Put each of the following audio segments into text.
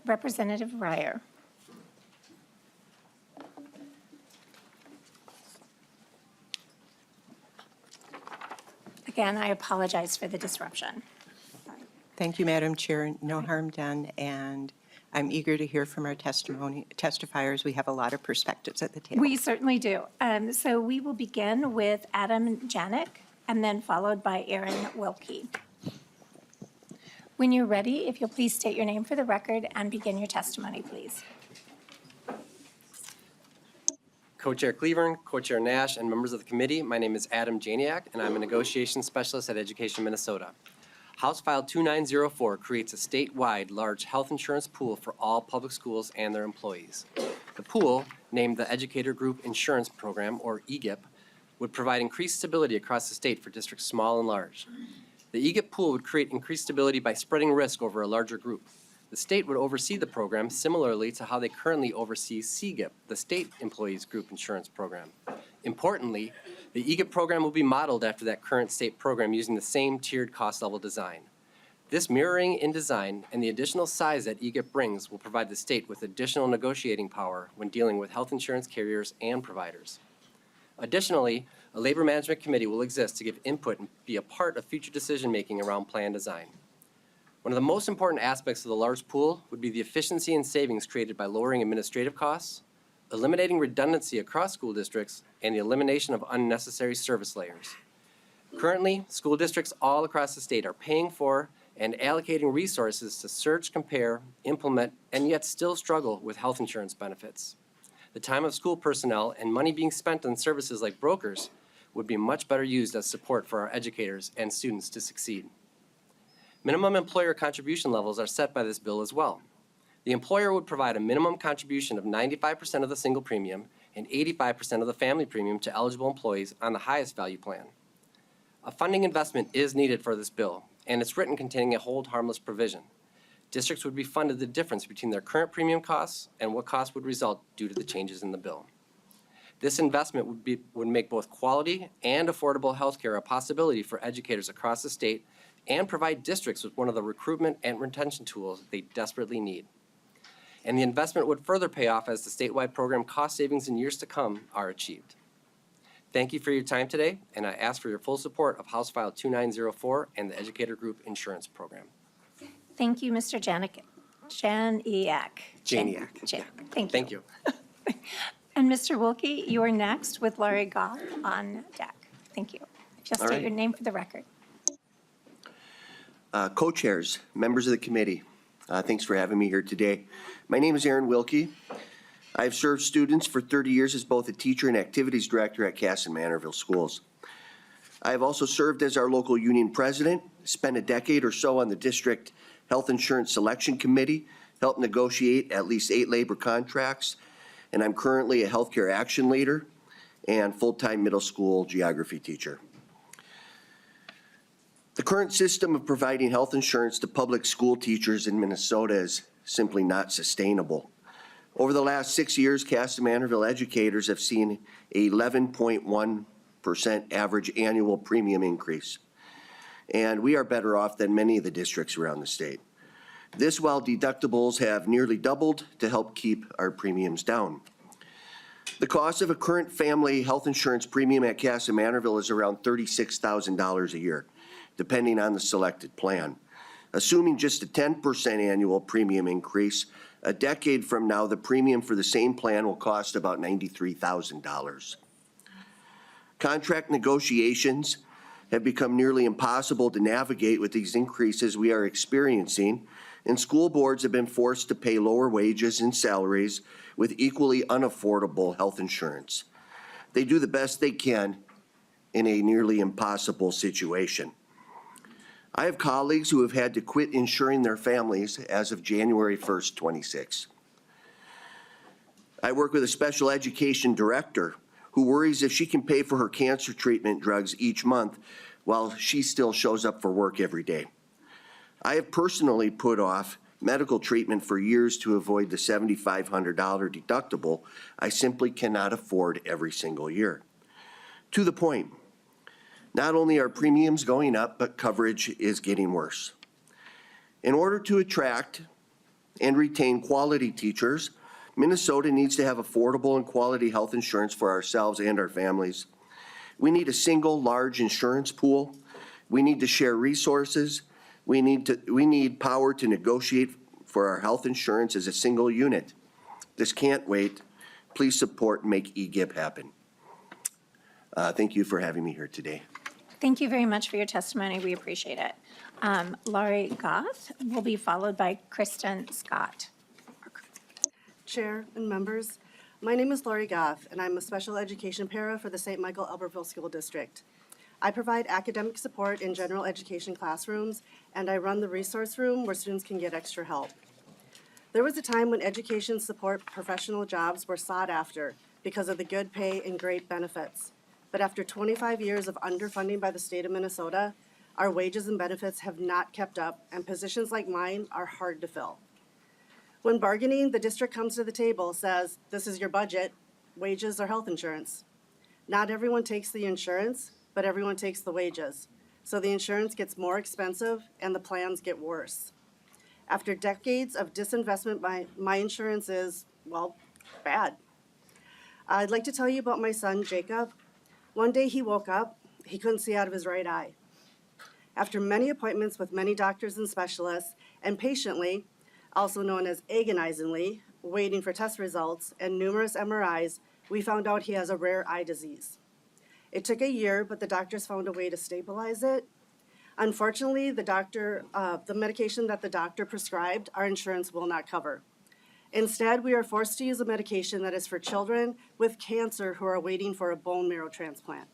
Representative Ryer. Again, I apologize for the disruption. Thank you, Madam Chair. No harm done, and I'm eager to hear from our testifiers. We have a lot of perspectives at the table. We certainly do. So we will begin with Adam Janik and then followed by Aaron Wilkie. When you're ready, if you'll please state your name for the record and begin your testimony, please. Co-Chair Cleveland, Co-Chair Nash, and members of the committee, my name is Adam Janiak, and I'm a negotiation specialist at Education Minnesota. House File 2904 creates a statewide large health insurance pool for all public schools and their employees. The pool, named the Educator Group Insurance Program, or EGIP, would provide increased stability across the state for districts small and large. The EGIP pool would create increased stability by spreading risk over a larger group. The state would oversee the program similarly to how they currently oversee CGIP, the State Employees Group Insurance Program. Importantly, the EGIP program will be modeled after that current state program using the same tiered cost level design. This mirroring in design and the additional size that EGIP brings will provide the state with additional negotiating power when dealing with health insurance carriers and providers. Additionally, a labor management committee will exist to give input and be a part of future decision-making around plan design. One of the most important aspects of the large pool would be the efficiency and savings created by lowering administrative costs, eliminating redundancy across school districts, and the elimination of unnecessary service layers. Currently, school districts all across the state are paying for and allocating resources to search, compare, implement, and yet still struggle with health insurance benefits. The time of school personnel and money being spent on services like brokers would be much better used as support for our educators and students to succeed. Minimum employer contribution levels are set by this bill as well. The employer would provide a minimum contribution of 95% of the single premium and 85% of the family premium to eligible employees on the highest value plan. A funding investment is needed for this bill, and it's written containing a hold harmless provision. Districts would be funded the difference between their current premium costs and what costs would result due to the changes in the bill. This investment would make both quality and affordable health care a possibility for educators across the state and provide districts with one of the recruitment and retention tools they desperately need. And the investment would further pay off as the statewide program cost savings in years to come are achieved. Thank you for your time today, and I ask for your full support of House File 2904 and the Educator Group Insurance Program. Thank you, Mr. Janiak. Janiak. Thank you. And Mr. Wilkie, you are next with Laurie Goff on deck. Thank you. If you'll state your name for the record. Co-chairs, members of the committee, thanks for having me here today. My name is Aaron Wilkie. I've served students for 30 years as both a teacher and activities director at Cass and Manorville schools. I have also served as our local union president, spent a decade or so on the district health insurance selection committee, helped negotiate at least 8 labor contracts, and I'm currently a healthcare action leader and full-time middle school geography teacher. The current system of providing health insurance to public school teachers in Minnesota is simply not sustainable. Over the last 6 years, Cass and Manorville educators have seen a 11.1% average annual premium increase. And we are better off than many of the districts around the state. This while deductibles have nearly doubled to help keep our premiums down. The cost of a current family health insurance premium at Cass and Manorville is around $36,000 a year, depending on the selected plan. Assuming just a 10% annual premium increase, a decade from now, the premium for the same plan will cost about $93,000. Contract negotiations have become nearly impossible to navigate with these increases we are experiencing, and school boards have been forced to pay lower wages and salaries with equally unaffordable health insurance. They do the best they can in a nearly impossible situation. I have colleagues who have had to quit insuring their families as of January 1st, 26. I work with a special education director who worries if she can pay for her cancer treatment drugs each month while she still shows up for work every day. I have personally put off medical treatment for years to avoid the $7,500 deductible I simply cannot afford every single year. To the point, not only are premiums going up, but coverage is getting worse. In order to attract and retain quality teachers, Minnesota needs to have affordable and quality health insurance for ourselves and our families. We need a single large insurance pool. We need to share resources. We need power to negotiate for our health insurance as a single unit. This can't wait. Please support and make EGIP happen. Thank you for having me here today. Thank you very much for your testimony. We appreciate it. Laurie Goff will be followed by Kristen Scott. Chair and members, my name is Laurie Goff, and I'm a special education para for the St. Michael Albertville School District. I provide academic support in general education classrooms, and I run the resource room where students can get extra help. There was a time when education support professional jobs were sought after because of the good pay and great benefits. But after 25 years of underfunding by the state of Minnesota, our wages and benefits have not kept up, and positions like mine are hard to fill. When bargaining, the district comes to the table, says, this is your budget, wages or health insurance. Not everyone takes the insurance, but everyone takes the wages. So the insurance gets more expensive and the plans get worse. After decades of disinvestment, my insurance is, well, bad. I'd like to tell you about my son, Jacob. One day he woke up, he couldn't see out of his right eye. After many appointments with many doctors and specialists, and patiently, also known as agonizingly, waiting for test results and numerous MRIs, we found out he has a rare eye disease. It took a year, but the doctors found a way to stabilize it. Unfortunately, the medication that the doctor prescribed, our insurance will not cover. Instead, we are forced to use a medication that is for children with cancer who are waiting for a bone marrow transplant.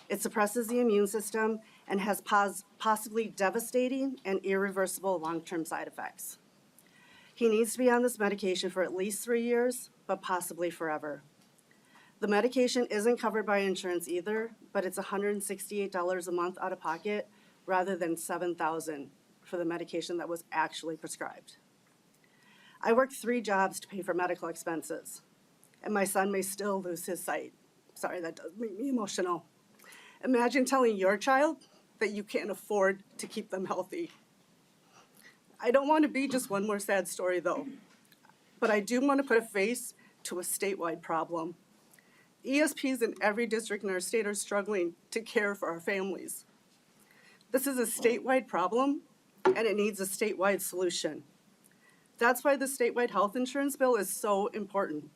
It suppresses the immune system and has possibly devastating and irreversible long-term side effects. He needs to be on this medication for at least 3 years, but possibly forever. The medication isn't covered by insurance either, but it's $168 a month out of pocket rather than $7,000 for the medication that was actually prescribed. I worked 3 jobs to pay for medical expenses, and my son may still lose his sight. Sorry, that does make me emotional. Imagine telling your child that you can't afford to keep them healthy. I don't want to be just one more sad story, though, but I do want to put a face to a statewide problem. ESPs in every district in our state are struggling to care for our families. This is a statewide problem, and it needs a statewide solution. That's why the statewide health insurance bill is so important.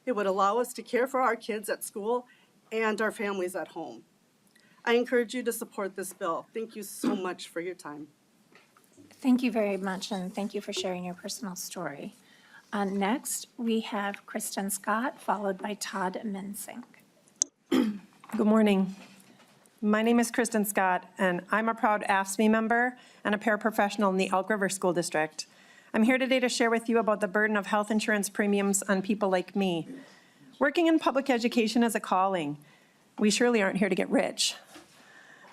It would allow us to care for our kids at school and our families at home. I encourage you to support this bill. Thank you so much for your time. Thank you very much, and thank you for sharing your personal story. Next, we have Kristen Scott, followed by Todd Mensink. Good morning. My name is Kristen Scott, and I'm a proud AFSCME member and a paraprofessional in the Elk River School District. I'm here today to share with you about the burden of health insurance premiums on people like me. Working in public education is a calling. We surely aren't here to get rich.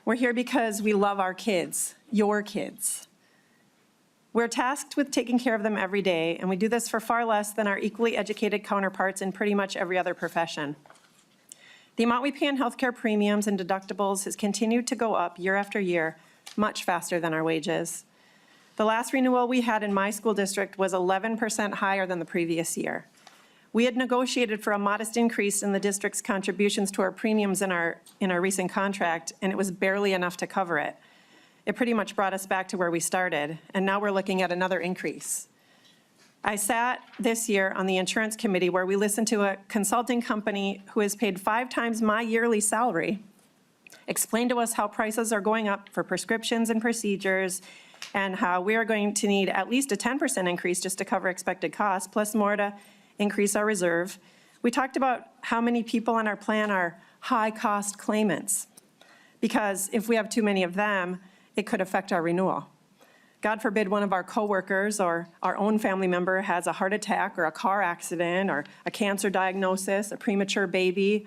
We're here because we love our kids, your kids. We're tasked with taking care of them every day, and we do this for far less than our equally educated counterparts in pretty much every other profession. The amount we pay in healthcare premiums and deductibles has continued to go up year after year, much faster than our wages. The last renewal we had in my school district was 11% higher than the previous year. We had negotiated for a modest increase in the district's contributions to our premiums in our recent contract, and it was barely enough to cover it. It pretty much brought us back to where we started, and now we're looking at another increase. I sat this year on the insurance committee where we listened to a consulting company who has paid 5 times my yearly salary, explain to us how prices are going up for prescriptions and procedures, and how we are going to need at least a 10% increase just to cover expected costs, plus more to increase our reserve. We talked about how many people on our plan are high-cost claimants, because if we have too many of them, it could affect our renewal. God forbid one of our coworkers or our own family member has a heart attack or a car accident or a cancer diagnosis, a premature baby.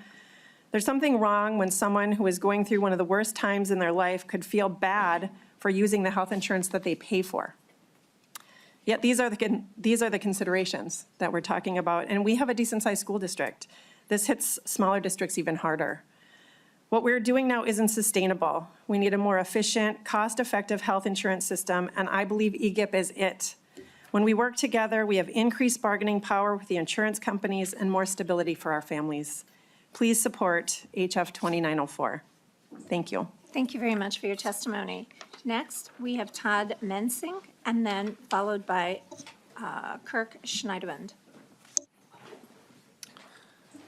There's something wrong when someone who is going through one of the worst times in their life could feel bad for using the health insurance that they pay for. Yet these are the considerations that we're talking about, and we have a decent-sized school district. This hits smaller districts even harder. What we're doing now isn't sustainable. We need a more efficient, cost-effective health insurance system, and I believe EGIP is it. When we work together, we have increased bargaining power with the insurance companies and more stability for our families. Please support HF 2904. Thank you. Thank you very much for your testimony. Next, we have Todd Mensing, and then followed by Kirk Schneiderwind.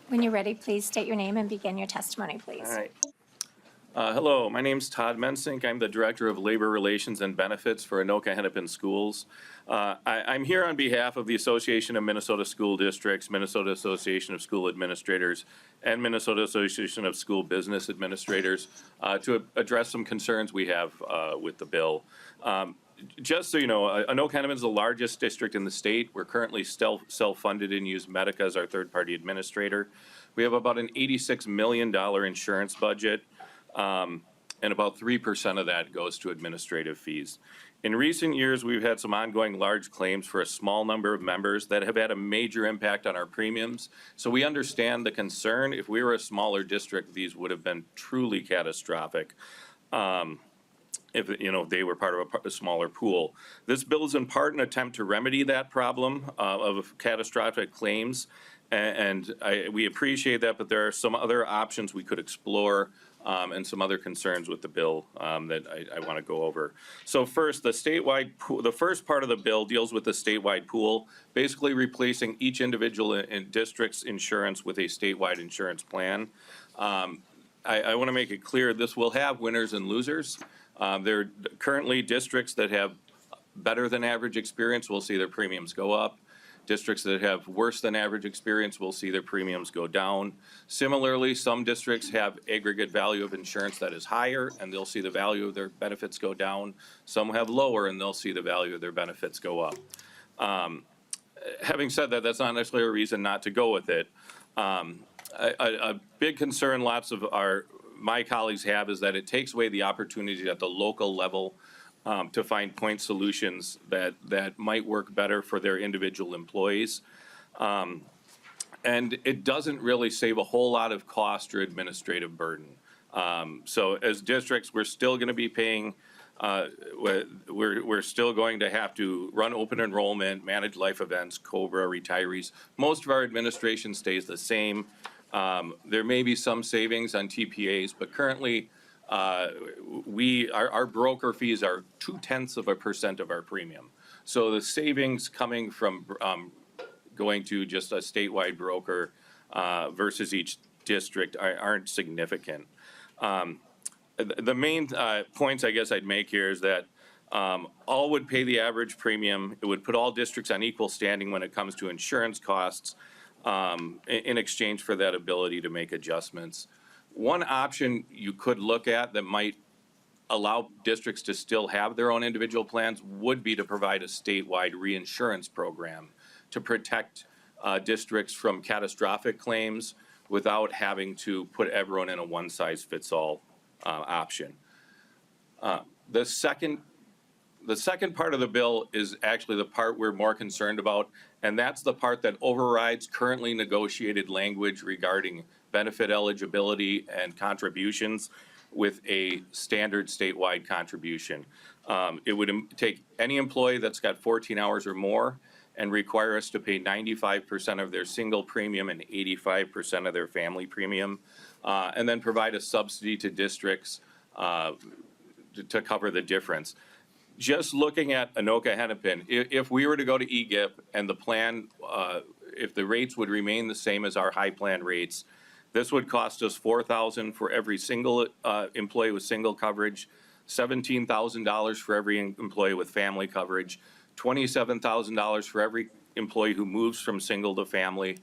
When you're ready, please state your name and begin your testimony, please. All right. Hello, my name's Todd Mensink. I'm the Director of Labor Relations and Benefits for Anoka Hennepin Schools. I'm here on behalf of the Association of Minnesota School Districts, Minnesota Association of School Administrators, and Minnesota Association of School Business Administrators to address some concerns we have with the bill. Just so you know, Anoka Hennepin is the largest district in the state. We're currently self-funded and use Medica as our third-party administrator. We have about an $86 million insurance budget. And about 3% of that goes to administrative fees. In recent years, we've had some ongoing large claims for a small number of members that have had a major impact on our premiums. So we understand the concern. If we were a smaller district, these would have been truly catastrophic. If they were part of a smaller pool. This bill is in part an attempt to remedy that problem of catastrophic claims. And we appreciate that, but there are some other options we could explore and some other concerns with the bill that I want to go over. So first, the statewide pool, the first part of the bill deals with the statewide pool, basically replacing each individual in district's insurance with a statewide insurance plan. I want to make it clear, this will have winners and losers. There are currently districts that have better than average experience will see their premiums go up. Districts that have worse than average experience will see their premiums go down. Similarly, some districts have aggregate value of insurance that is higher, and they'll see the value of their benefits go down. Some have lower, and they'll see the value of their benefits go up. Having said that, that's not necessarily a reason not to go with it. A big concern lots of my colleagues have is that it takes away the opportunity at the local level to find point solutions that might work better for their individual employees. And it doesn't really save a whole lot of cost or administrative burden. So as districts, we're still going to be paying, we're still going to have to run open enrollment, manage life events, COBRA, retirees. Most of our administration stays the same. There may be some savings on TPAs, but currently, our broker fees are 0.2% of our premium. So the savings coming from going to just a statewide broker versus each district aren't significant. The main points I guess I'd make here is that all would pay the average premium. It would put all districts on equal standing when it comes to insurance costs in exchange for that ability to make adjustments. One option you could look at that might allow districts to still have their own individual plans would be to provide a statewide reinsurance program to protect districts from catastrophic claims without having to put everyone in a one-size-fits-all option. The second part of the bill is actually the part we're more concerned about, and that's the part that overrides currently negotiated language regarding benefit eligibility and contributions with a standard statewide contribution. It would take any employee that's got 14 hours or more and require us to pay 95% of their single premium and 85% of their family premium, and then provide a subsidy to districts to cover the difference. Just looking at Anoka Hennepin, if we were to go to EGIP and the plan, if the rates would remain the same as our high plan rates, this would cost us $4,000 for every single employee with single coverage, $17,000 for every employee with family coverage, $27,000 for every employee who moves from single to family,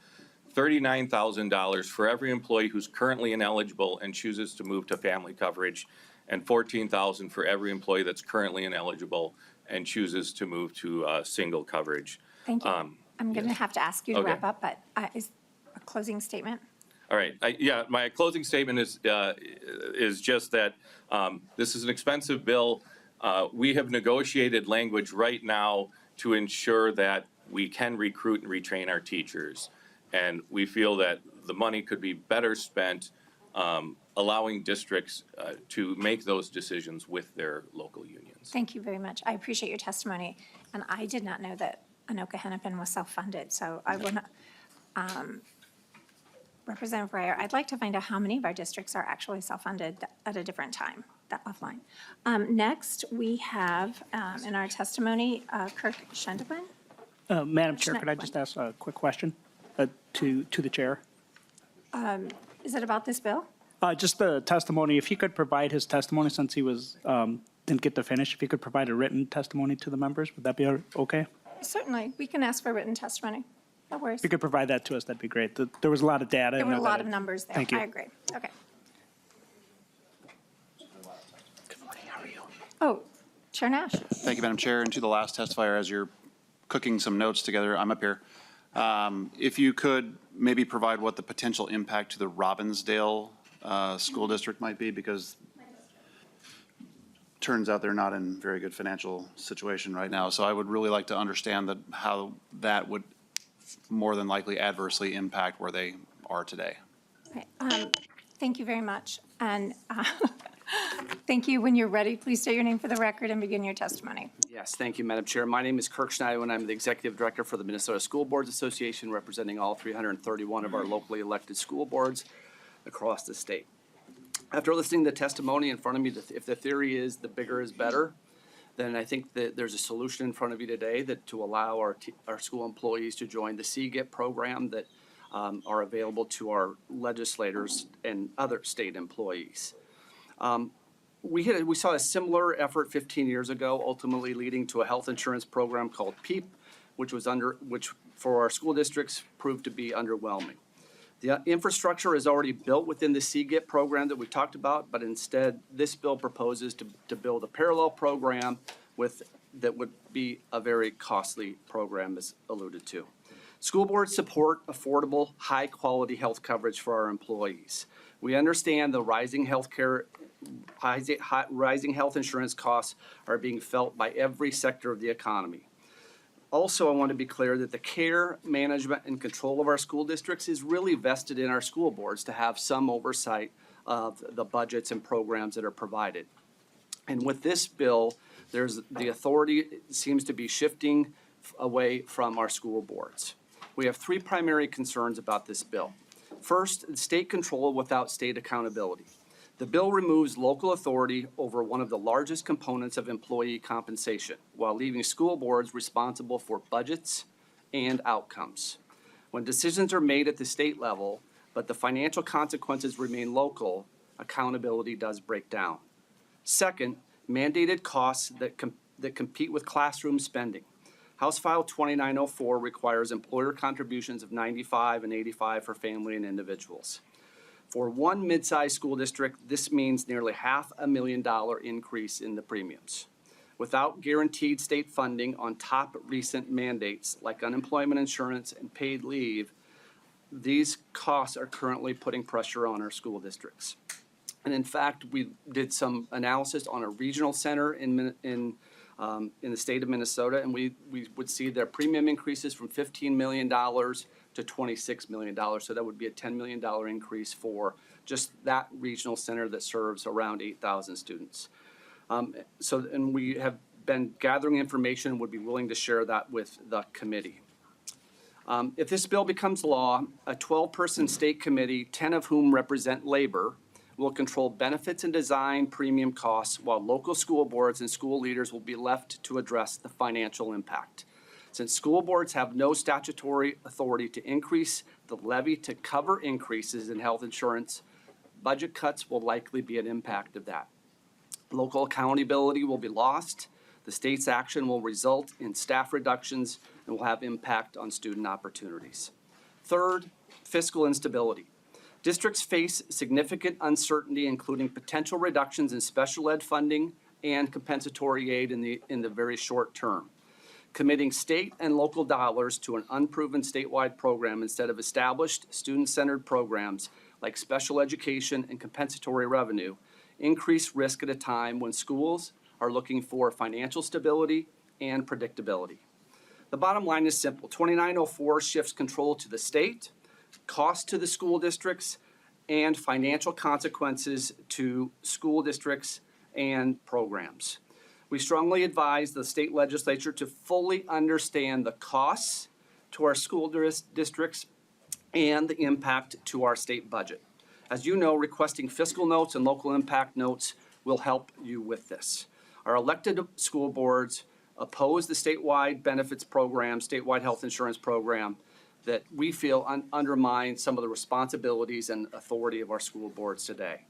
$39,000 for every employee who's currently ineligible and chooses to move to family coverage, and $14,000 for every employee that's currently ineligible and chooses to move to single coverage. Thank you. I'm going to have to ask you to Okay. wrap up, but is a closing statement? All right, my closing statement is just that this is an expensive bill. We have negotiated language right now to ensure that we can recruit and retrain our teachers. And we feel that the money could be better spent allowing districts to make those decisions with their local unions. Thank you very much. I appreciate your testimony. And I did not know that Anoka Hennepin was self-funded. So I want to, Representative Breyer, I'd like to find out how many of our districts are actually self-funded at a different time, that offline. Next, we have in our testimony, Kirk Schendelin. Madam Chair, could I Next just one. ask a quick question to the chair? Is it about this bill? Just the testimony, if he could provide his testimony since he was, didn't get to finish, if he could provide a written testimony to the members, would that be okay? Certainly, we can ask for written testimony. No worries. If you could provide that to us, that'd be great. There was a lot of data. There were a and lot that- of numbers there. Thank you. I agree. Okay. Oh, Chair Nash. Thank you, Madam Chair. And to the last testifier, as you're cooking some notes together, I'm up here. If you could maybe provide what the potential impact to the Robbinsdale School District might be, because turns out they're not in very good financial situation right now. So I would really like to understand how that would more than likely adversely impact where they are today. Okay, thank you very much. And thank you. When you're ready, please state your name for the record and begin your testimony. Yes, thank you, Madam Chair. My name is Kirk Schneider, and I'm the Executive Director for the Minnesota School Boards Association, representing all 331 of our locally elected school boards across the state. After listening to the testimony in front of me, if the theory is the bigger is better, then I think that there's a solution in front of you today that to allow our school employees to join the CGIP program that are available to our legislators and other state employees. We saw a similar effort 15 years ago, ultimately leading to a health insurance program called PEEP, which for our school districts proved to be underwhelming. The infrastructure is already built within the CGIP program that we talked about, but instead, this bill proposes to build a parallel program that would be a very costly program, as alluded to. School boards support affordable, high-quality health coverage for our employees. We understand the rising health insurance costs are being felt by every sector of the economy. Also, I want to be clear that the care, management, and control of our school districts is really vested in our school boards to have some oversight of the budgets and programs that are provided. And with this bill, the authority seems to be shifting away from our school boards. We have three primary concerns about this bill. First, state control without state accountability. The bill removes local authority over one of the largest components of employee compensation, while leaving school boards responsible for budgets and outcomes. When decisions are made at the state level, but the financial consequences remain local, accountability does break down. Second, mandated costs that compete with classroom spending. House File 2904 requires employer contributions of $95 and $85 for family and individuals. For one mid-sized school district, this means nearly $500,000 increase in the premiums. Without guaranteed state funding on top recent mandates like unemployment insurance and paid leave, these costs are currently putting pressure on our school districts. And in fact, we did some analysis on a regional center in the state of Minnesota, and we would see their premium increases from $15 million to $26 million. So that would be a $10 million increase for just that regional center that serves around 8,000 students. And we have been gathering information and would be willing to share that with the committee. If this bill becomes law, a 12-person state committee, 10 of whom represent labor, will control benefits and design premium costs, while local school boards and school leaders will be left to address the financial impact. Since school boards have no statutory authority to increase the levy to cover increases in health insurance, budget cuts will likely be an impact of that. Local accountability will be lost. The state's action will result in staff reductions and will have impact on student opportunities. Third, fiscal instability. Districts face significant uncertainty, including potential reductions in special ed funding and compensatory aid in the very short term. Committing state and local dollars to an unproven statewide program instead of established student-centered programs like special education and compensatory revenue increase risk at a time when schools are looking for financial stability and predictability. The bottom line is simple. 2904 shifts control to the state, cost to the school districts, and financial consequences to school districts and programs. We strongly advise the state legislature to fully understand the costs to our school districts and the impact to our state budget. As you know, requesting fiscal notes and local impact notes will help you with this. Our elected school boards oppose the statewide benefits program, statewide health insurance program, that we feel undermines some of the responsibilities and authority of our school boards today.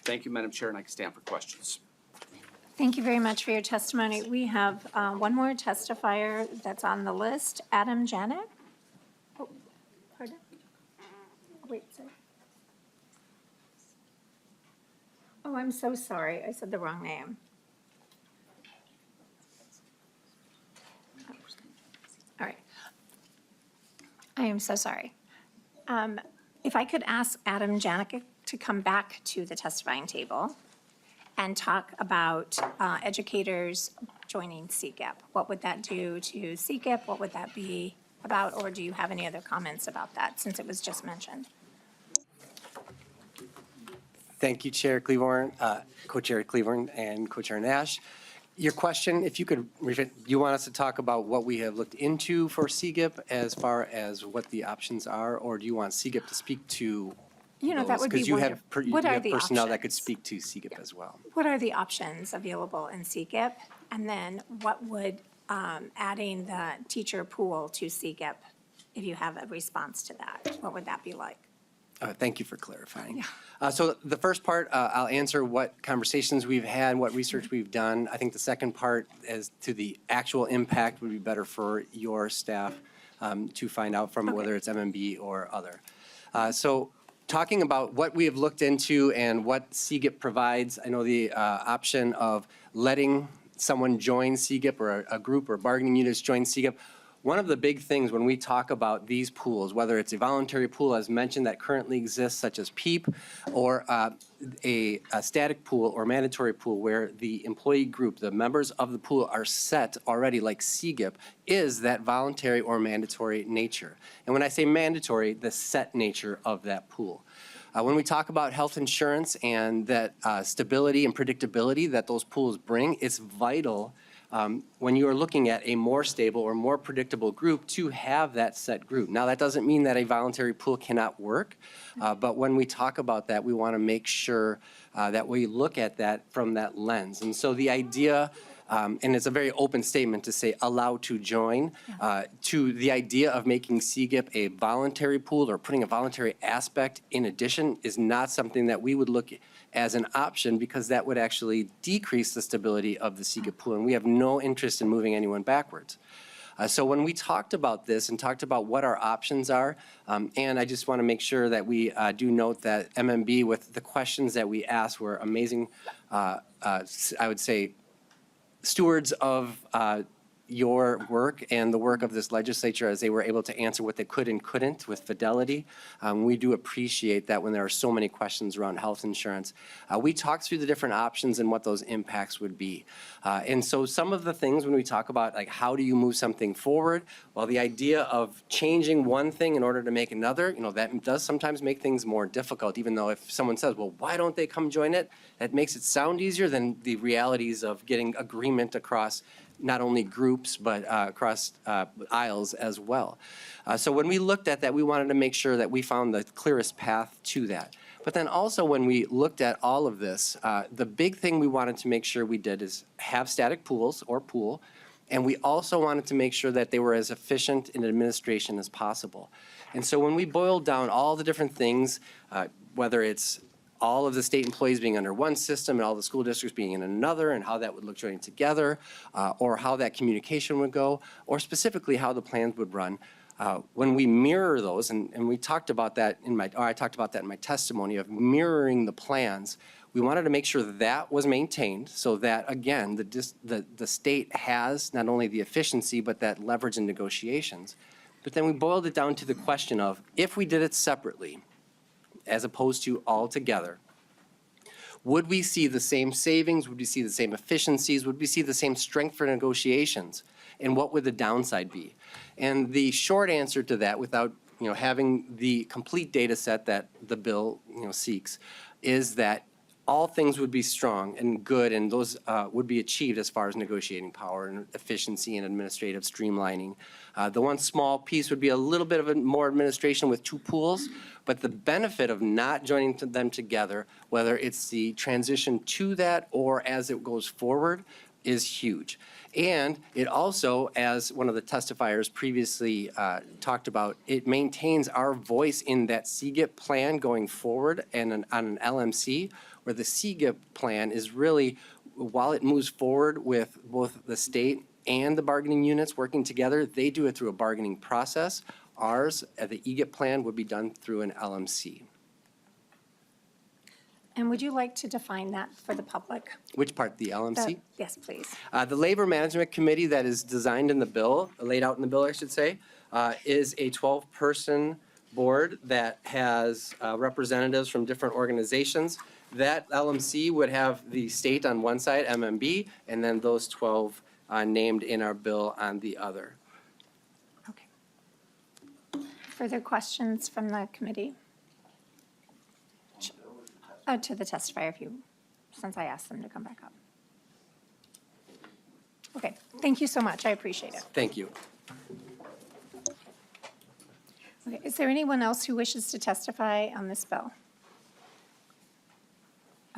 Thank you, Madam Chair, and I can stand for questions. Thank you very much for your testimony. We have one more testifier that's on the list, Adam Janik. Oh, pardon? Wait, sorry. Oh, I'm so sorry. I said the wrong name. All right. I am so sorry. If I could ask Adam Janik to come back to the testifying table and talk about educators joining CGIP. What would that do to CGIP? What would that be about? Or do you have any other comments about that, since it was just mentioned? Thank you, Chair Cleavorn, Co-Chair Cleavorn, and Co-Chair Nash. Your question, if you could, you want us to talk about what we have looked into for CGIP as far as what the options are, or do you want CGIP to speak to That would be because you have wonderful. you What are have the personnel that could options? speak to CGIP as well. What are the options available in CGIP? And then what would adding the teacher pool to CGIP, if you have a response to that, what would that be like? Thank you for clarifying. So the first part, I'll answer what conversations we've had, what research we've done. I think the second part, as to the actual impact, would be better for your staff to find out from whether it's MMB or other. So talking about what we have looked into and what CGIP provides, I know the option of letting someone join CGIP or a group or bargaining units join CGIP. One of the big things when we talk about these pools, whether it's a voluntary pool as mentioned that currently exists such as PEEP, or a static pool or mandatory pool where the employee group, the members of the pool are set already like CGIP, is that voluntary or mandatory nature. And when I say mandatory, the set nature of that pool. When we talk about health insurance and that stability and predictability that those pools bring, it's vital when you are looking at a more stable or more predictable group to have that set group. Now, that doesn't mean that a voluntary pool cannot work, but when we talk about that, we want to make sure that we look at that from that lens. And so the idea, and it's a very open statement to say allow to join, to the idea of making CGIP a voluntary pool or putting a voluntary aspect in addition is not something that we would look as an option, because that would actually decrease the stability of the CGIP pool, and we have no interest in moving anyone backwards. So when we talked about this and talked about what our options are, and I just want to make sure that we do note that MMB, with the questions that we asked, were amazing, I would say, stewards of your work and the work of this legislature as they were able to answer what they could and couldn't with fidelity. We do appreciate that when there are so many questions around health insurance. We talked through the different options and what those impacts would be. And so some of the things when we talk about like how do you move something forward, well, the idea of changing one thing in order to make another, that does sometimes make things more difficult, even though if someone says, well, why don't they come join it? That makes it sound easier than the realities of getting agreement across not only groups, but across aisles as well. So when we looked at that, we wanted to make sure that we found the clearest path to that. But then also when we looked at all of this, the big thing we wanted to make sure we did is have static pools or pool, and we also wanted to make sure that they were as efficient in administration as possible. And so when we boiled down all the different things, whether it's all of the state employees being under one system and all the school districts being in another, and how that would look joining together, or how that communication would go, or specifically how the plans would run. When we mirror those, and we talked about that I talked about that in my testimony of mirroring the plans, we wanted to make sure that was maintained so that, again, the state has not only the efficiency, but that leverage in negotiations. But then we boiled it down to the question of, if we did it separately, as opposed to all together, would we see the same savings? Would we see the same efficiencies? Would we see the same strength for negotiations? And what would the downside be? And the short answer to that, without having the complete data set that the bill seeks, is that all things would be strong and good, and those would be achieved as far as negotiating power and efficiency and administrative streamlining. The one small piece would be a little bit of more administration with two pools, but the benefit of not joining them together, whether it's the transition to that or as it goes forward, is huge. And it also, as one of the testifiers previously talked about, it maintains our voice in that CGIP plan going forward and on an LMC, where the CGIP plan is really, while it moves forward with both the state and the bargaining units working together, they do it through a bargaining process. Ours, the EGIP plan, would be done through an LMC. And would you like to define that for the public? Which part, the LMC? Yes, please. The Labor Management Committee that is designed in the bill, laid out in the bill, I should say, is a 12-person board that has representatives from different organizations. That LMC would have the state on one side, MMB, and then those 12 named in our bill on the other. Okay. Further questions from the committee? To the testifier, since I asked them to come back up. Okay, thank you so much. I appreciate it. Thank you. Okay, is there anyone else who wishes to testify on this bill?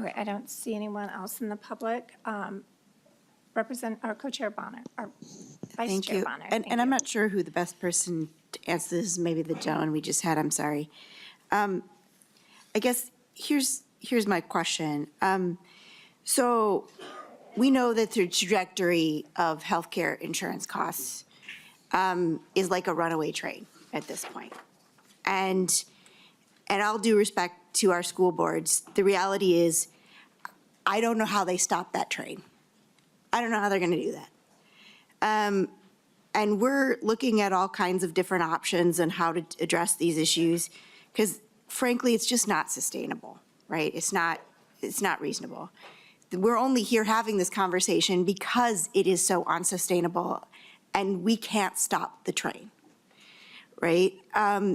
Okay, I don't see anyone else in the public. Co-Chair Bonner, or Vice Thank Chair you. Bonner. And thank I'm you. not sure who the best person to answer this is, maybe the gentleman we just had, I'm sorry. I guess here's my question. So we know that the trajectory of healthcare insurance costs is like a runaway train at this point. And all due respect to our school boards, the reality is I don't know how they stop that train. I don't know how they're going to do that. And we're looking at all kinds of different options and how to address these issues because frankly, it's just not sustainable, right? It's not reasonable. We're only here having this conversation because it is so unsustainable and we can't stop the train, right?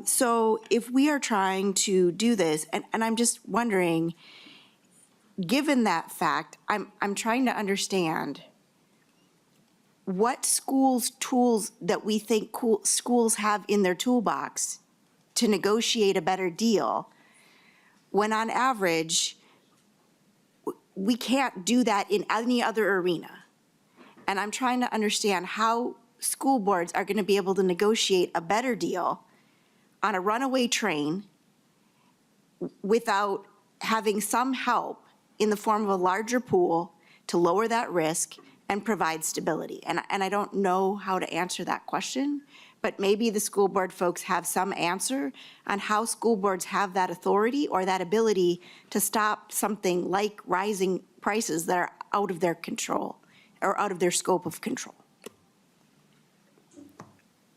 So if we are trying to do this, and I'm just wondering, given that fact, I'm trying to understand what schools' tools that we think schools have in their toolbox to negotiate a better deal, when on average, we can't do that in any other arena. And I'm trying to understand how school boards are going to be able to negotiate a better deal on a runaway train without having some help in the form of a larger pool to lower that risk and provide stability. And I don't know how to answer that question, but maybe the school board folks have some answer on how school boards have that authority or that ability to stop something like rising prices that are out of their control or out of their scope of control.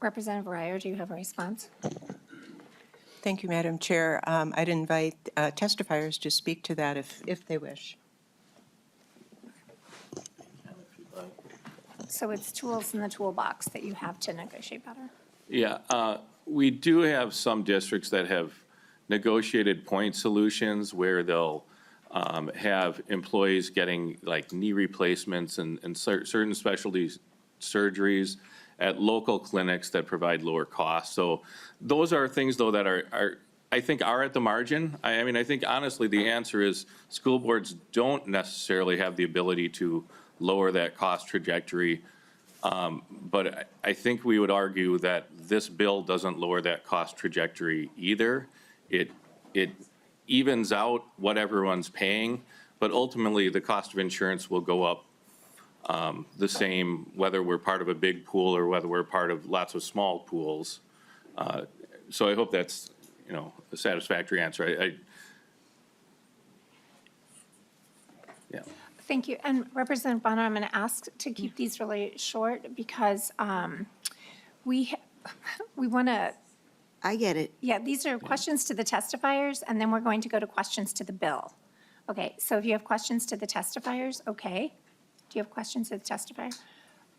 Representative Ryer, do you have a response? Thank you, Madam Chair. I'd invite testifiers to speak to that if they wish. So it's tools in the toolbox that you have to negotiate better. Yeah, we do have some districts that have negotiated point solutions where they'll have employees getting like knee replacements and certain specialty surgeries at local clinics that provide lower costs. So those are things, though, that I think are at the margin. I mean, I think honestly, the answer is school boards don't necessarily have the ability to lower that cost trajectory. But I think we would argue that this bill doesn't lower that cost trajectory either. It evens out what everyone's paying, but ultimately the cost of insurance will go up the same whether we're part of a big pool or whether we're part of lots of small pools. So I hope that's, a satisfactory answer. Yeah. Thank you. And Representative Bonner, I'm going to ask to keep these really short because we want to, I get it. yeah, these are questions to the testifiers, and then we're going to go to questions to the bill. Okay, so if you have questions to the testifiers, okay. Do you have questions to the testifier?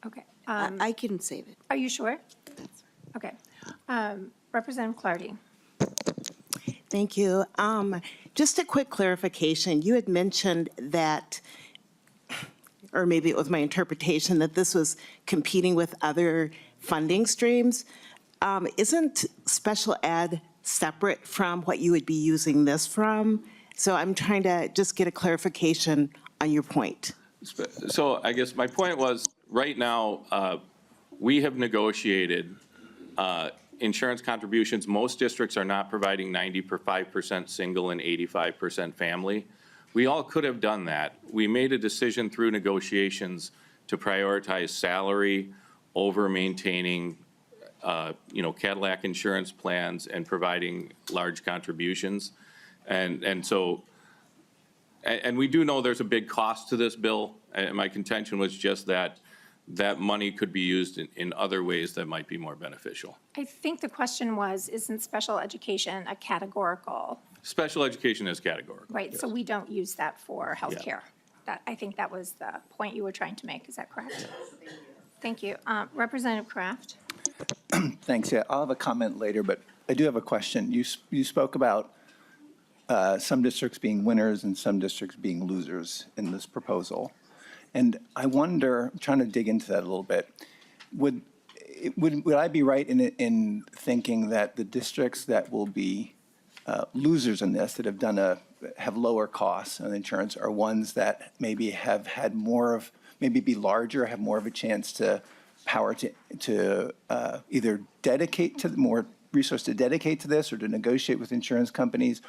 Okay. I can save it. Are you sure? Okay. Representative Clardy. Thank you. Just a quick clarification. You had mentioned that, or maybe it was my interpretation, that this was competing with other funding streams. Isn't special ed separate from what you would be using this from? So I'm trying to just get a clarification on your point. So I guess my point was, right now, we have negotiated insurance contributions. Most districts are not providing 95% single and 85% family. We all could have done that. We made a decision through negotiations to prioritize salary over maintaining, Cadillac insurance plans and providing large contributions. And so we do know there's a big cost to this bill, and my contention was just that money could be used in other ways that might be more beneficial. I think the question was, isn't special education a categorical? Special education is categorical. Right, so yes. we don't use that for healthcare. I think that was the point you were trying to make. Is that correct? Thank you. Representative Kraft? Thanks. Yeah, I'll have a comment later, but I do have a question. You spoke about some districts being winners and some districts being losers in this proposal. And I wonder, I'm trying to dig into that a little bit, would I be right in thinking that the districts that will be losers in this, that have lower costs on insurance, are ones that maybe have had more of, maybe be larger, have more of a chance to either dedicate to more resource to dedicate to this or to negotiate with insurance companies,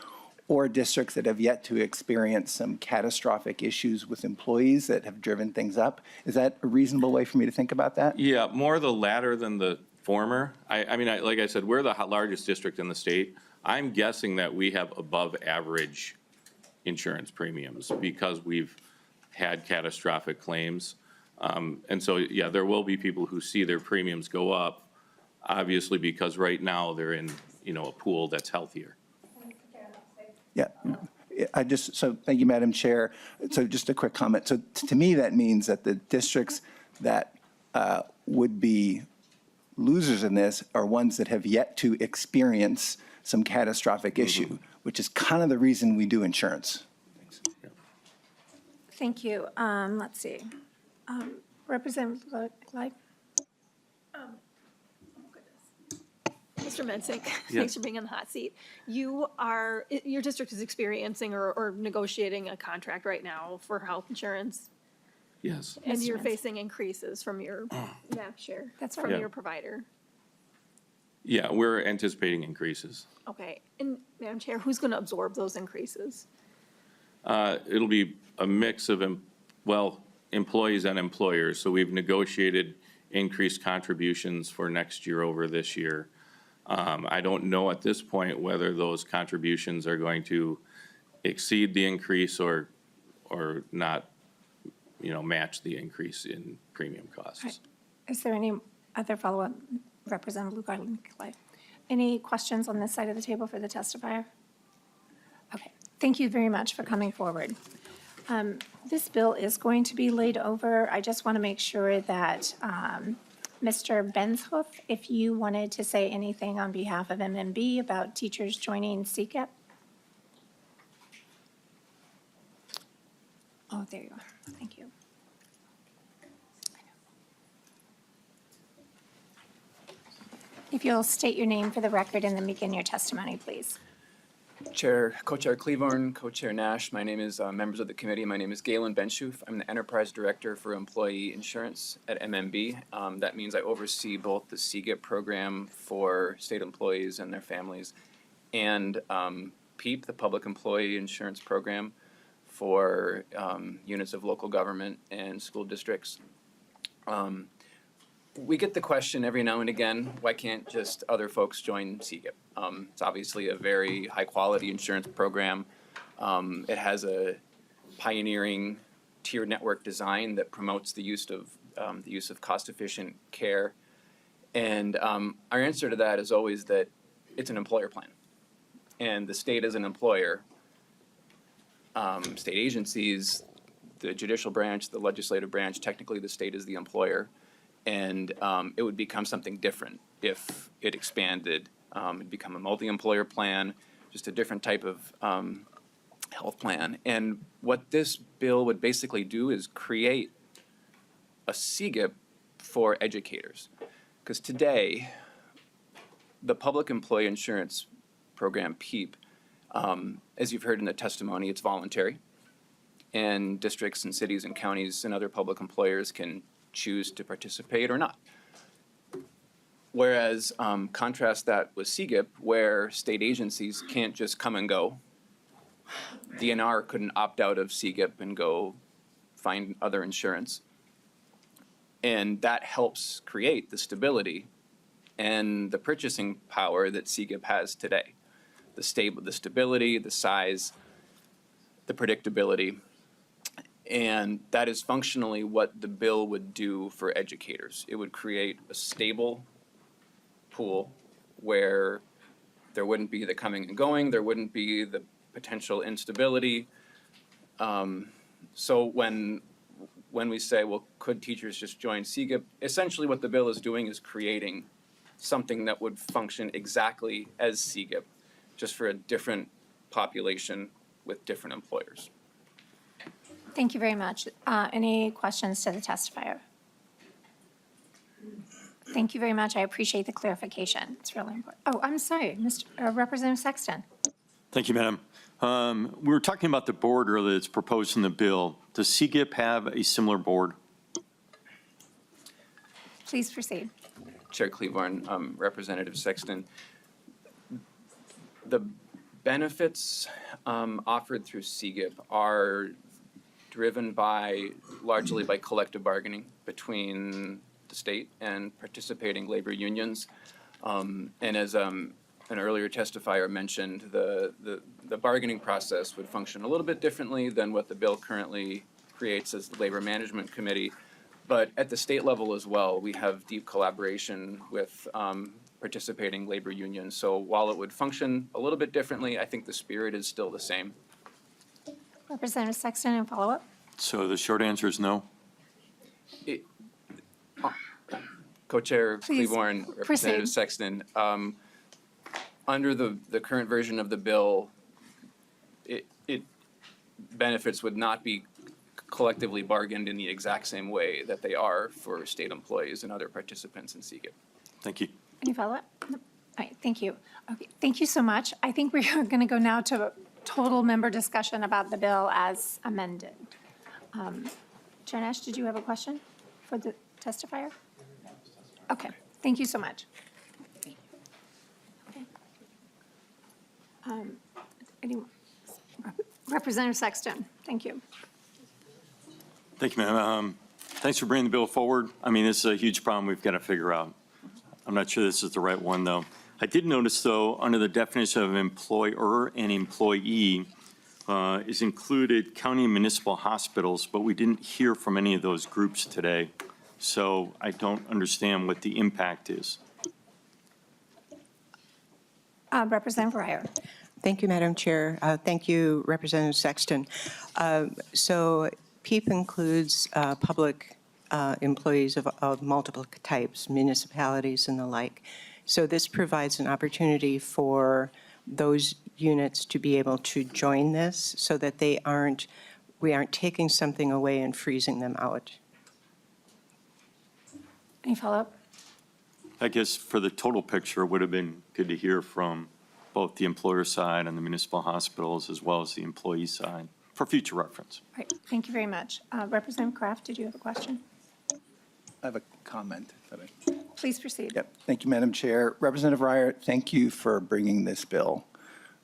or districts that have yet to experience some catastrophic issues with employees that have driven things up? Is that a reasonable way for me to think about that? Yeah, more the latter than the former. I mean, like I said, we're the largest district in the state. I'm guessing that we have above average insurance premiums because we've had catastrophic claims. And so, yeah, there will be people who see their premiums go up, obviously, because right now they're in, a pool that's healthier. Yeah. So thank you, Madam Chair. So just a quick comment. So to me, that means that the districts that would be losers in this are ones that have yet to experience some catastrophic issue, which is kind of the reason we do insurance. Thank you. Let's see. Representative Gleib? Mr. Mensick, Yes. thanks for being on the hot seat. Your district is experiencing or negotiating a contract right now for health insurance, Yes. and Mr. you're Mensick. facing increases from your NAP share. That's From right. your provider. Yeah, we're anticipating increases. Okay, and Madam Chair, who's going to absorb those increases? It'll be a mix of, employees and employers. So we've negotiated increased contributions for next year over this year. I don't know at this point whether those contributions are going to exceed the increase or not, match the increase in premium costs. Right. Is there any other follow-up? Representative Gleib? Any questions on this side of the table for the testifier? Okay, thank you very much for coming forward. This bill is going to be laid over. I just want to make sure that Mr. Benshoff, if you wanted to say anything on behalf of MMB about teachers joining CCAP? Oh, there you are. Thank you. If you'll state your name for the record and then begin your testimony, please. Co-Chair Cleavorn, Co-Chair Nash, my name is, members of the committee, my name is Galen Benshoof. I'm the Enterprise Director for Employee Insurance at MMB. That means I oversee both the CGIP program for state employees and their families and PEEP, the Public Employee Insurance Program for units of local government and school districts. We get the question every now and again, why can't just other folks join CGIP? It's obviously a very high-quality insurance program. It has a pioneering tier network design that promotes the use of cost-efficient care. And our answer to that is always that it's an employer plan. And the state is an employer. State agencies, the judicial branch, the legislative branch, technically the state is the employer. And it would become something different if it expanded. It'd become a multi-employer plan just a different type of health plan. And what this bill would basically do is create a CGIP for educators. Because today, the Public Employee Insurance Program, PEEP, as you've heard in the testimony, it's voluntary. And districts and cities and counties and other public employers can choose to participate or not. Whereas contrast that with CGIP, where state agencies can't just come and go. DNR couldn't opt out of CGIP and go find other insurance. And that helps create the stability and the purchasing power that CGIP has today. The stability, the size, the predictability. And that is functionally what the bill would do for educators. It would create a stable pool where there wouldn't be the coming and going, there wouldn't be the potential instability. So when we say, well, could teachers just join CGIP? Essentially what the bill is doing is creating something that would function exactly as CGIP, just for a different population with different employers. Thank you very much. Any questions to the testifier? Thank you very much. I appreciate the clarification. It's really important. Oh, I'm sorry, Representative Sexton. Thank you, Madam. We were talking about the board earlier that's proposed in the bill. Does CGIP have a similar board? Please proceed. Chair Cleavorn, Representative Sexton. The benefits offered through CGIP are driven largely by collective bargaining between the state and participating labor unions. And as an earlier testifier mentioned, the bargaining process would function a little bit differently than what the bill currently creates as the Labor Management Committee. But at the state level as well, we have deep collaboration with participating labor unions. So while it would function a little bit differently, I think the spirit is still the same. Representative Sexton, and follow-up. So the short answer is no? Co-Chair Please Cleavorn, proceed. Representative Sexton, under the current version of the bill, benefits would not be collectively bargained in the exact same way that they are for state employees and other participants in CGIP. Thank you. Any follow-up? No. All right, thank you. Okay, thank you so much. I think we are going to go now to total member discussion about the bill as amended. Chair Nash, did you have a question for the testifier? Okay, thank you so much. Okay. Representative Sexton, thank you. Thank you, ma'am. Thanks for bringing the bill forward. I mean, this is a huge problem we've got to figure out. I'm not sure this is the right one, though. I did notice, though, under the definition of employer and employee is included county and municipal hospitals, but we didn't hear from any of those groups today. So I don't understand what the impact is. Representative Breyer. Thank you, Madam Chair. Thank you, Representative Sexton. So PEEP includes public employees of multiple types, municipalities and the like. So this provides an opportunity for those units to be able to join this so that we aren't taking something away and freezing them out. Any follow-up? I guess for the total picture, it would have been good to hear from both the employer side and the municipal hospitals as well as the employee side for future reference. All right, thank you very much. Representative Kraft, did you have a question? I have a comment. Please proceed. Yep. Thank you, Madam Chair. Representative Ryer, thank you for bringing this bill.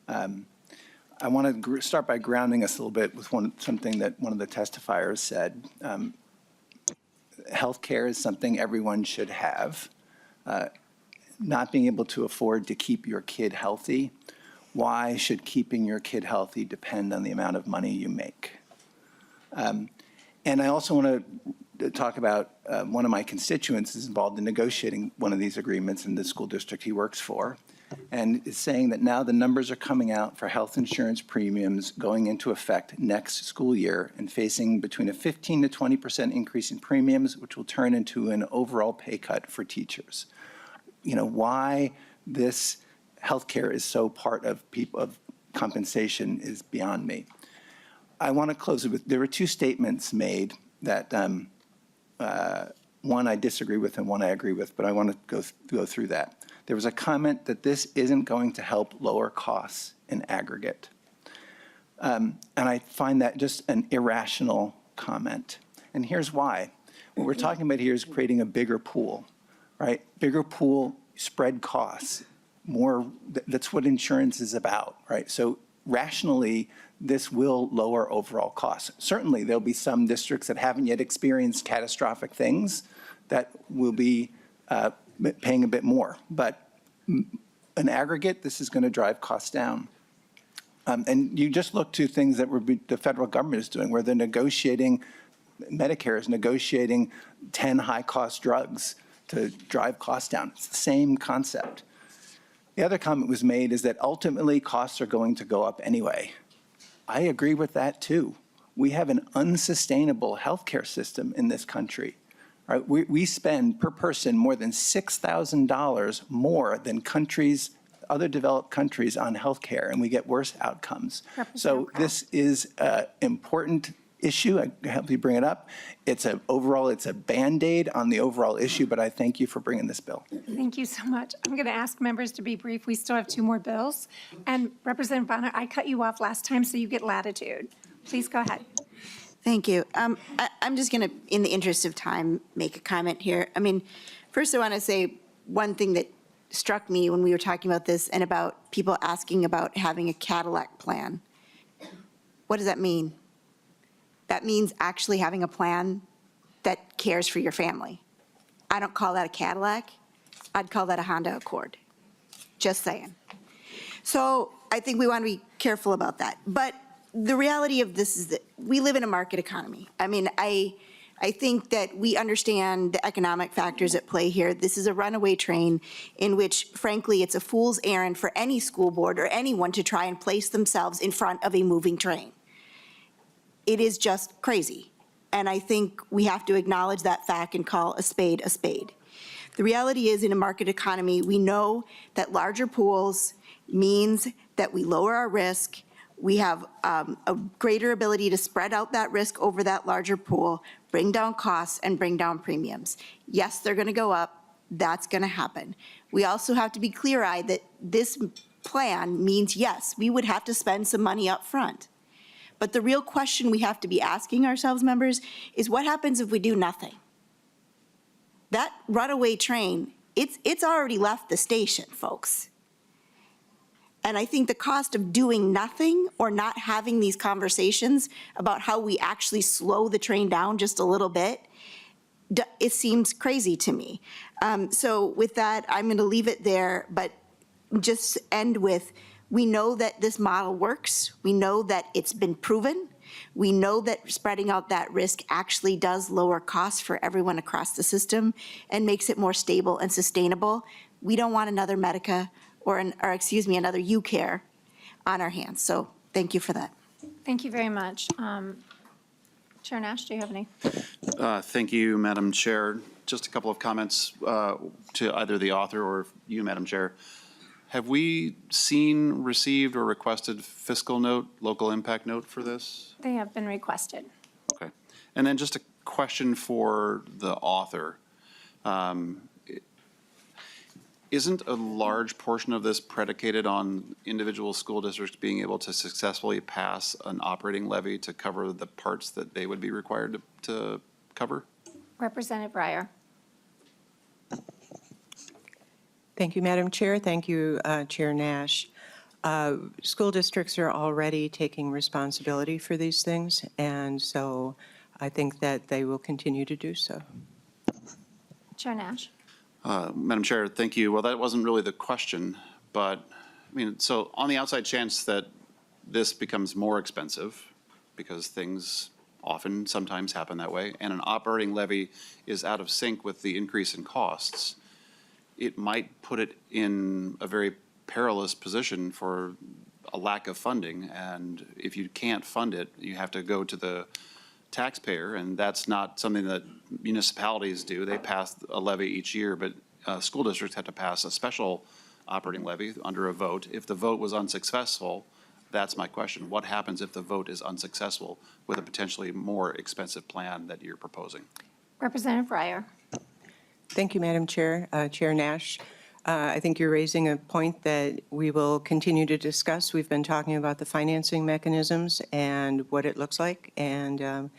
I want to start by grounding us a little bit with something that one of the testifiers said. Healthcare is something everyone should have. Not being able to afford to keep your kid healthy, why should keeping your kid healthy depend on the amount of money you make? And I also want to talk about one of my constituents is involved in negotiating one of these agreements in the school district he works for, and is saying that now the numbers are coming out for health insurance premiums going into effect next school year and facing between a 15 to 20% increase in premiums, which will turn into an overall pay cut for teachers. You know, why this healthcare is so part of people, of compensation is beyond me. I want to close it with, there were two statements made that one I disagree with and one I agree with, but I want to go through that. There was a comment that this isn't going to help lower costs in aggregate. And I find that just an irrational comment. And here's why. What we're talking about here is creating a bigger pool, right? Bigger pool, spread costs, more, that's what insurance is about, right? So rationally, this will lower overall costs. Certainly, there'll be some districts that haven't yet experienced catastrophic things that will be paying a bit more. But in aggregate, this is going to drive costs down. And you just look to things that the federal government is doing, where they're negotiating, Medicare is negotiating 10 high-cost drugs to drive costs down. It's the same concept. The other comment was made is that ultimately costs are going to go up anyway. I agree with that too. We have an unsustainable healthcare system in this country. Right? We spend per person more than $6,000 more than other developed countries on healthcare, and we get worse outcomes. So this is an important issue. I help you bring it up. It's a Band-Aid on the overall issue, but I thank you for bringing this bill. Thank you so much. I'm going to ask members to be brief. We still have two more bills. And Representative Bonner, I cut you off last time, so you get latitude. Please go ahead. Thank you. I'm just going to, in the interest of time, make a comment here. I mean, first I want to say one thing that struck me when we were talking about this and about people asking about having a Cadillac plan. What does that mean? That means actually having a plan that cares for your family. I don't call that a Cadillac. I'd call that a Honda Accord. Just saying. So I think we want to be careful about that. But the reality of this is that we live in a market economy. I mean, I think that we understand the economic factors at play here. This is a runaway train in which, frankly, it's a fool's errand for any school board or anyone to try and place themselves in front of a moving train. It is just crazy. And I think we have to acknowledge that fact and call a spade a spade. The reality is, in a market economy, we know that larger pools means that we lower our risk. We have a greater ability to spread out that risk over that larger pool, bring down costs, and bring down premiums. Yes, they're going to go up. That's going to happen. We also have to be clear-eyed that this plan means, yes, we would have to spend some money up front. But the real question we have to be asking ourselves, members, is what happens if we do nothing? That runaway train, it's already left the station, folks. And I think the cost of doing nothing or not having these conversations about how we actually slow the train down just a little bit, it seems crazy to me. So with that, I'm going to leave it there, but just end with, we know that this model works. We know that it's been proven. We know that spreading out that risk actually does lower costs for everyone across the system and makes it more stable and sustainable. We don't want another Medica or another UCare on our hands. So thank you for that. Thank you very much. Chair Nash, do you have any? Thank you, Madam Chair. Just a couple of comments to either the author or you, Madam Chair. Have we seen, received, or requested fiscal note, local impact note for this? They have been requested. Okay. And then just a question for the author. Isn't a large portion of this predicated on individual school districts being able to successfully pass an operating levy to cover the parts that they would be required to cover? Representative Breyer. Thank you, Madam Chair. Thank you, Chair Nash. School districts are already taking responsibility for these things, and so I think that they will continue to do so. Chair Nash. Madam Chair, thank you. Well, that wasn't really the question, but I mean, so on the outside chance that this becomes more expensive, because things often sometimes happen that way, and an operating levy is out of sync with the increase in costs, it might put it in a very perilous position for a lack of funding. And if you can't fund it, you have to go to the taxpayer, and that's not something that municipalities do. They pass a levy each year, but school districts have to pass a special operating levy under a vote. If the vote was unsuccessful, that's my question. What happens if the vote is unsuccessful with a potentially more expensive plan that you're proposing? Representative Breyer. Thank you, Madam Chair. Chair Nash, I think you're raising a point that we will continue to discuss. We've been talking about the financing mechanisms and what it looks like, and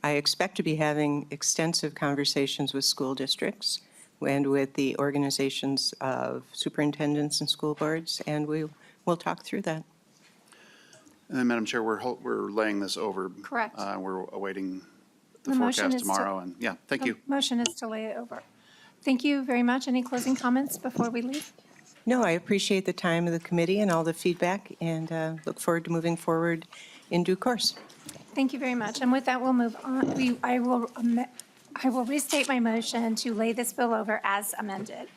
I expect to be having extensive conversations with school districts and with the organizations of superintendents and school boards, and we'll talk through that. And then, Madam Chair, we're laying this over. Correct. We're awaiting the The motion forecast is to- tomorrow, and yeah, thank you. Motion is to lay it over. Thank you very much. Any closing comments before we leave? No, I appreciate the time of the committee and all the feedback, and look forward to moving forward in due course. Thank you very much. And with that, we'll move on. I will restate my motion to lay this bill over as amended.